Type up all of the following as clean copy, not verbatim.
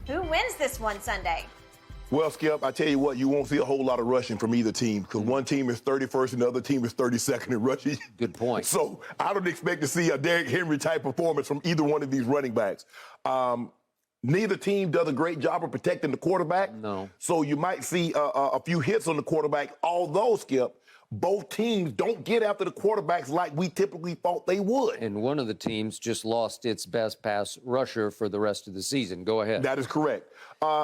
Who wins this one Sunday? Well, Skip, I tell you what, you won't see a whole lot of rushing from either team because one team is 31st and the other team is 32nd in rushing. Good point. So I don't expect to see a Derrick Henry-type performance from either one of these running backs. Neither team does a great job of protecting the quarterback. No. So you might see a few hits on the quarterback, although, Skip, both teams don't get after the quarterbacks like we typically thought they would. And one of the teams just lost its best pass rusher for the rest of the season. Go ahead. That is correct.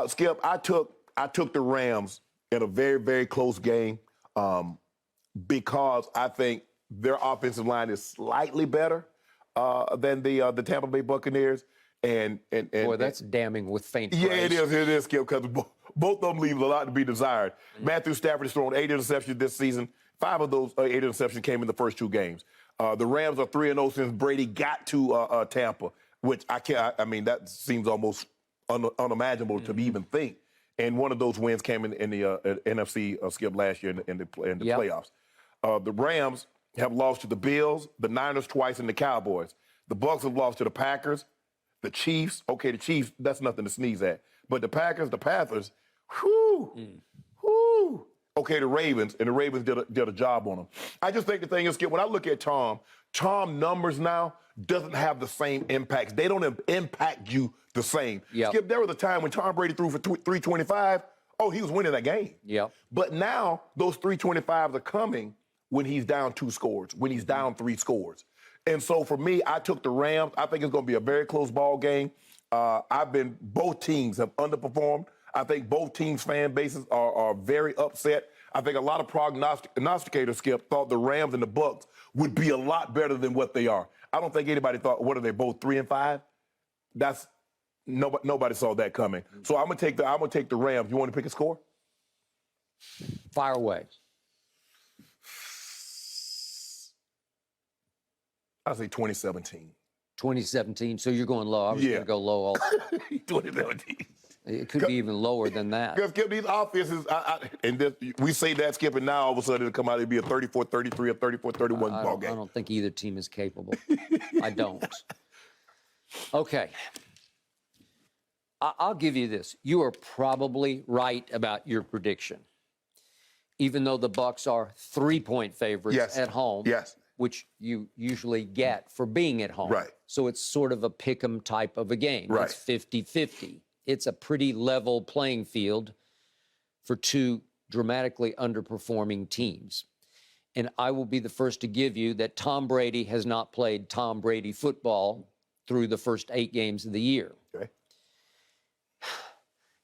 Skip, I took the Rams in a very, very close game because I think their offensive line is slightly better than the Tampa Bay Buccaneers. And Boy, that's damning with faint praise. Yeah, it is, Skip, because both of them leave a lot to be desired. Matthew Stafford has thrown 8 interceptions this season. 5 of those 8 interceptions came in the first 2 games. The Rams are 3-0 since Brady got to Tampa, which I mean, that seems almost unimaginable to even think. And one of those wins came in the NFC Skip last year in the playoffs. The Rams have lost to the Bills, the Niners twice, and the Cowboys. The Bucs have lost to the Packers, the Chiefs. Okay, the Chiefs, that's nothing to sneeze at. But the Packers, the Panthers, whoo. Okay, the Ravens, and the Ravens did a job on them. I just think the thing is, Skip, when I look at Tom numbers now doesn't have the same impacts. They don't impact you the same. Yep. Skip, there was a time when Tom Brady threw for 325. Oh, he was winning that game. Yep. But now those 325s are coming when he's down 2 scores, when he's down 3 scores. And so for me, I took the Rams. I think it's going to be a very close ball game. Both teams have underperformed. I think both teams' fan bases are very upset. I think a lot of prognosticators, Skip, thought the Rams and the Bucs would be a lot better than what they are. I don't think anybody thought, what are they, both 3-5? That's nobody saw that coming. So I'm gonna take the Rams. You want to pick a score? Fire away. I'll say 2017. 2017. So you're going low. I was going to go low also. 2017. It could be even lower than that. Because, Skip, these offenses, we say that, Skip, and now all of a sudden it'll come out, it'll be a 34-33 or 34-31 ball game. I don't think either team is capable. I don't. Okay. I'll give you this. You are probably right about your prediction. Even though the Bucs are 3-point favorites at home, which you usually get for being at home. Right. So it's sort of a pick-em type of a game. Right. It's 50-50. It's a pretty level playing field for 2 dramatically underperforming teams. And I will be the first to give you that Tom Brady has not played Tom Brady football through the first 8 games of the year. Okay.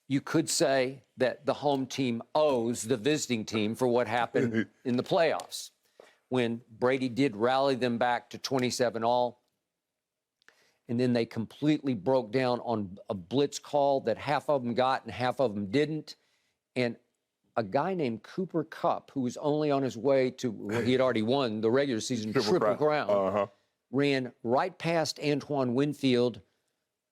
You could say that the home team owes the visiting team for what happened in the playoffs when Brady did rally them back to 27-all. And then they completely broke down on a blitz call that half of them got and half of them didn't. And a guy named Cooper Kupp, who was only on his way to, well, he had already won the regular season triple crown, ran right past Antoine Winfield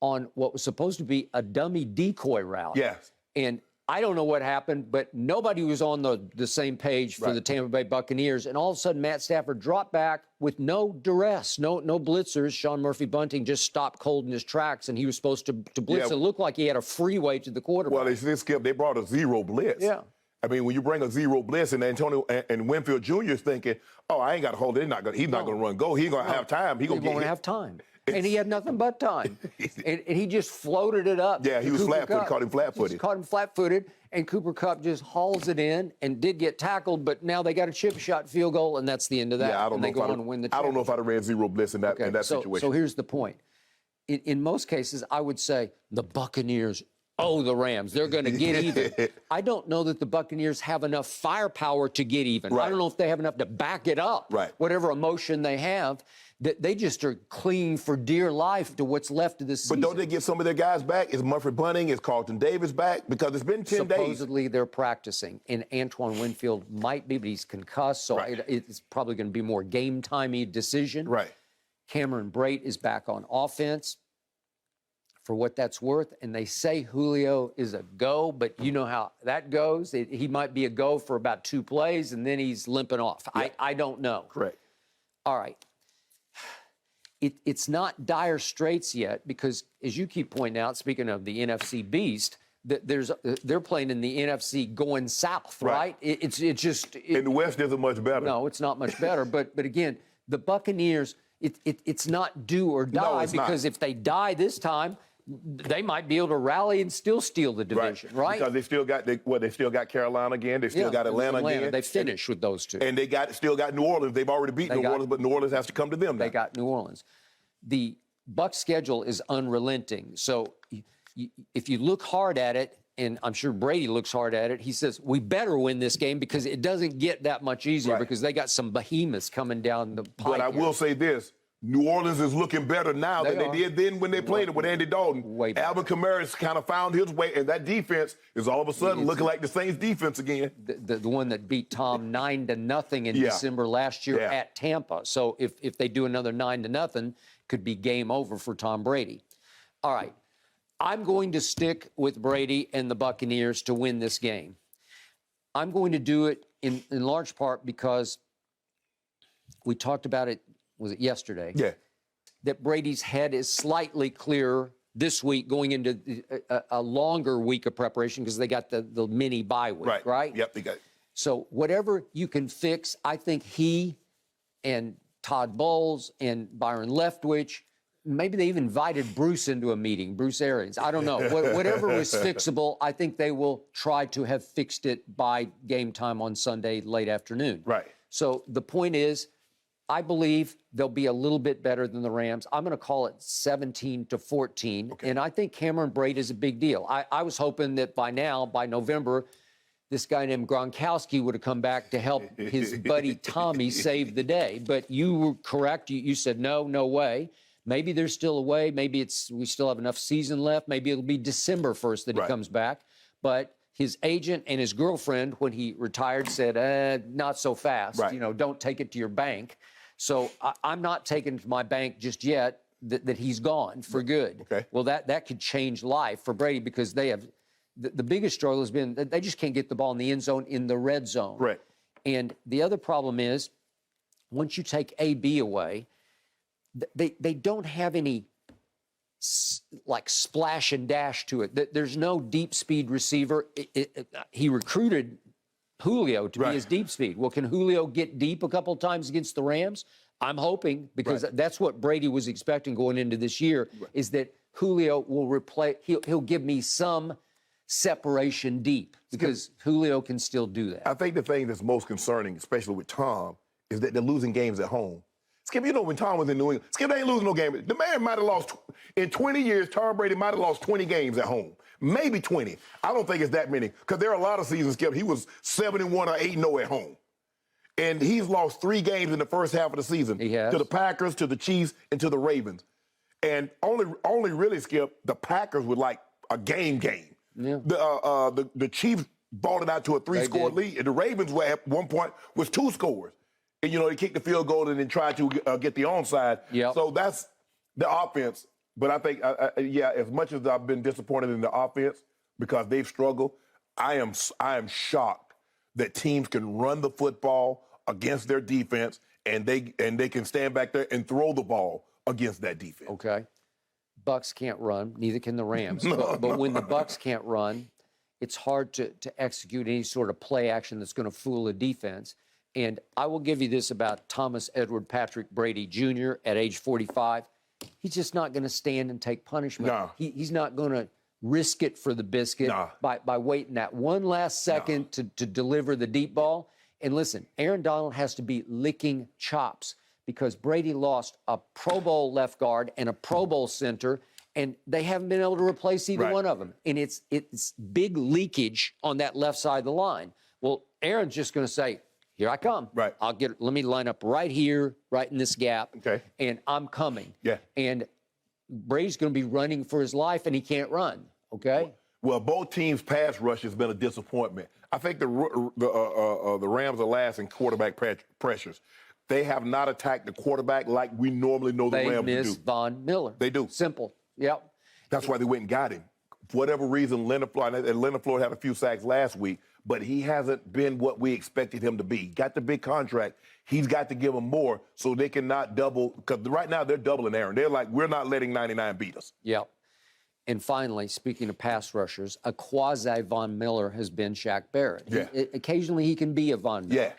on what was supposed to be a dummy decoy route. Yes. And I don't know what happened, but nobody was on the same page for the Tampa Bay Buccaneers. And all of a sudden, Matt Stafford dropped back with no duress, no blitzers. Sean Murphy-Bunting just stopped cold in his tracks, and he was supposed to blitz. It looked like he had a freeway to the quarterback. Well, they Skip, they brought a 0 blitz. Yeah. I mean, when you bring a 0 blitz and Antonio and Winfield Jr. is thinking, oh, I ain't got to hold it. He's not going to run go. He's going to have time. He won't have time. And he had nothing but time. and he just floated it up. Yeah, he was flat-footed, caught him flat-footed. Caught him flat-footed, and Cooper Kupp just hauls it in and did get tackled, but now they got a chip shot field goal, and that's the end of that. Yeah, I don't know. They go on and win the championship. I don't know if I'd have ran 0 blitz in that situation. So here's the point. In most cases, I would say the Buccaneers owe the Rams. They're going to get even. I don't know that the Buccaneers have enough firepower to get even. Right. I don't know if they have enough to back it up, whatever emotion they have. That they just are clinging for dear life to what's left of this season. But don't they get some of their guys back? Is Murphy-Bunting, is Carlton Davis back? Because it's been 10 days. Supposedly they're practicing, and Antoine Winfield might be, but he's concussed, so it's probably going to be more game-timey decision. Right. Cameron Brate is back on offense for what that's worth, and they say Julio is a go, but you know how that goes. He might be a go for about 2 plays, and then he's limping off. Yep. I don't know. Correct. All right. it's not dire straits yet because, as you keep pointing out, speaking of the NFC beast, they're playing in the NFC going south, right? It's just in the West isn't much better. No, it's not much better. But again, the Buccaneers, it's not do or die because if they die this time, they might be able to rally and still steal the division, right? Because they still got Carolina again. They still got Atlanta again. They finished with those two. And they still got New Orleans. They've already beat New Orleans, but New Orleans has to come to them now. They got New Orleans. The Bucs schedule is unrelenting. So if you look hard at it, and I'm sure Brady looks hard at it, he says, we better win this game because it doesn't get that much easier because they got some behemoths coming down the pipe. But I will say this. New Orleans is looking better now than they did then when they played it with Andy Dalton. Alvin Kamara's kind of found his way, and that defense is all of a sudden looking like the Saints defense again. The one that beat Tom 9-0 in December last year at Tampa. So if they do another 9-0, could be game over for Tom Brady. All right. I'm going to stick with Brady and the Buccaneers to win this game. I'm going to do it in large part because we talked about it, was it yesterday? Yeah. That Brady's head is slightly clearer this week going into a longer week of preparation because they got the mini bye week, right? Yep, they got it. So whatever you can fix, I think he and Todd Bowles and Byron Leftwich, maybe they even invited Bruce into a meeting, Bruce Arians. I don't know. Whatever was fixable, I think they will try to have fixed it by game time on Sunday late afternoon. Right. So the point is, I believe they'll be a little bit better than the Rams. I'm going to call it 17-14. Okay. And I think Cameron Brate is a big deal. I was hoping that by now, by November, this guy named Gronkowski would have come back to help his buddy Tommy save the day. But you were correct. You said, no way. Maybe there's still a way. Maybe we still have enough season left. Maybe it'll be December 1st that he comes back. But his agent and his girlfriend, when he retired, said, not so fast. Right. You know, don't take it to your bank. So I'm not taking it to my bank just yet that he's gone for good. Okay. Well, that could change life for Brady because they have the biggest struggle has been that they just can't get the ball in the end zone in the red zone. Right. And the other problem is once you take AB away, they don't have any like splash and dash to it. There's no deep speed receiver. He recruited Julio to be his deep speed. Well, can Julio get deep a couple of times against the Rams? I'm hoping because that's what Brady was expecting going into this year is that Julio will replace, he'll give me some separation deep because Julio can still do that. I think the thing that's most concerning, especially with Tom, is that they're losing games at home. Skip, you know when Tom was in New England, Skip, they ain't losing no game. The man might have lost, in 20 years, Tom Brady might have lost 20 games at home. Maybe 20. I don't think it's that many because there are a lot of seasons, Skip, he was 7-1 or 8-0 at home. And he's lost 3 games in the first half of the season. He has. To the Packers, to the Chiefs, and to the Ravens. And only really, Skip, the Packers were like a game. Yeah. The Chiefs balled it out to a 3-score lead. And the Ravens were at one point was 2 scores. And, you know, they kicked the field goal and then tried to get the onside. Yep. So that's the offense. But I think, as much as I've been disappointed in the offense because they've struggled, I am shocked that teams can run the football against their defense and they can stand back there and throw the ball against that defense. Okay. Bucs can't run, neither can the Rams. But when the Bucs can't run, it's hard to execute any sort of play action that's going to fool a defense. And I will give you this about Thomas Edward Patrick Brady Jr. at age 45. He's just not going to stand and take punishment. No. He's not going to risk it for the biscuit by waiting that one last second to deliver the deep ball. And listen, Aaron Donald has to be licking chops because Brady lost a Pro Bowl left guard and a Pro Bowl center, and they haven't been able to replace either one of them. And it's big leakage on that left side of the line. Well, Aaron's just going to say, here I come. Right. Let me line up right here, right in this gap. Okay. And I'm coming. Yeah. And Brady's going to be running for his life, and he can't run. Okay. Well, both teams' pass rush has been a disappointment. I think the Rams are last in quarterback pressures. They have not attacked the quarterback like we normally know the Rams do. They miss Von Miller. They do. Simple. Yep. That's why they went and got him. for whatever reason, Leonard Floyd had a few sacks last week, but he hasn't been what we expected him to be. Got the big contract. He's got to give them more so they can not double, because right now they're doubling Aaron. They're like, we're not letting 99 beat us. Yep. And finally, speaking of pass rushers, a quasi Von Miller has been Shaq Barrett. Yeah. Occasionally he can be a Von Miller. Yeah.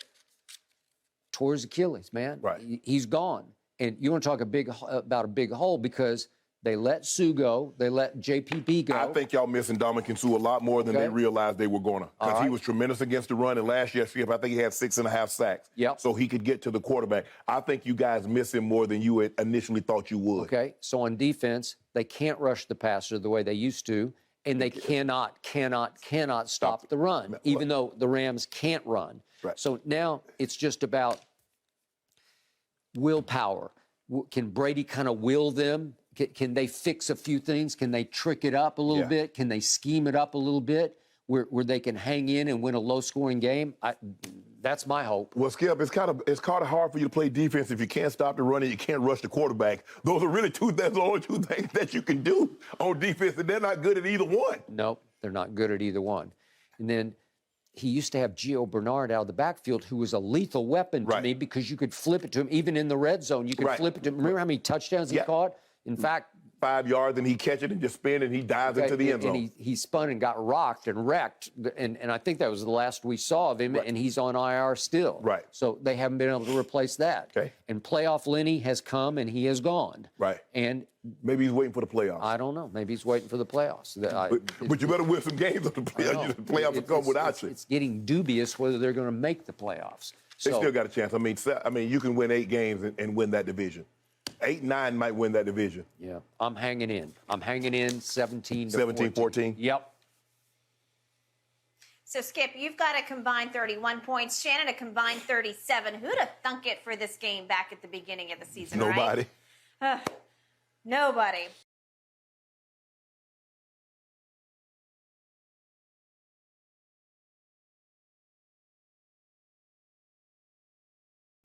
Tore his Achilles, man. Right. He's gone. And you want to talk about a big hole, because they let Sue go. They let JPP go. I think y'all missing Dominican Sue a lot more than they realized they were going to. Because he was tremendous against the run. And last year, I think he had 6.5 sacks. Yep. So he could get to the quarterback. I think you guys miss him more than you had initially thought you would. Okay. So on defense, they can't rush the passer the way they used to. And they cannot stop the run, even though the Rams can't run. Right. So now it's just about willpower. Can Brady kind of will them? Can they fix a few things? Can they trick it up a little bit? Can they scheme it up a little bit where they can hang in and win a low-scoring game? That's my hope. Well, Skip, it's kind of hard for you to play defense if you can't stop the run and you can't rush the quarterback. Those are really that's the only two things that you can do on defense, and they're not good at either one. Nope, they're not good at either one. And then he used to have Gio Bernard out of the backfield, who was a lethal weapon to me, because you could flip it to him. Even in the red zone, you could flip it to him. Remember how many touchdowns he caught? In fact, 5 yards, and he catch it and just spin, and he dives into the end zone. And he spun and got rocked and wrecked, and I think that was the last we saw of him, and he's on IR still. Right. So they haven't been able to replace that. Okay. And playoff Lenny has come, and he has gone. Right. And maybe he's waiting for the playoffs. I don't know. Maybe he's waiting for the playoffs. But you better win some games if the playoffs will come without you. It's getting dubious whether they're going to make the playoffs. They still got a chance. I mean, you can win 8 games and win that division. 8, 9 might win that division. Yeah, I'm hanging in. 17-14. Yep. So, Skip, you've got a combined 31 points. Shannon, a combined 37. Who'd have thunk it for this game back at the beginning of the season, Nobody. Right? Nobody.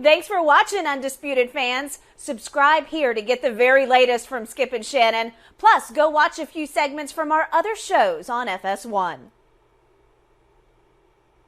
Thanks for watching, Undisputed fans. Subscribe here to get the very latest from Skip and Shannon. Plus, go watch a few segments from our other shows on FS1.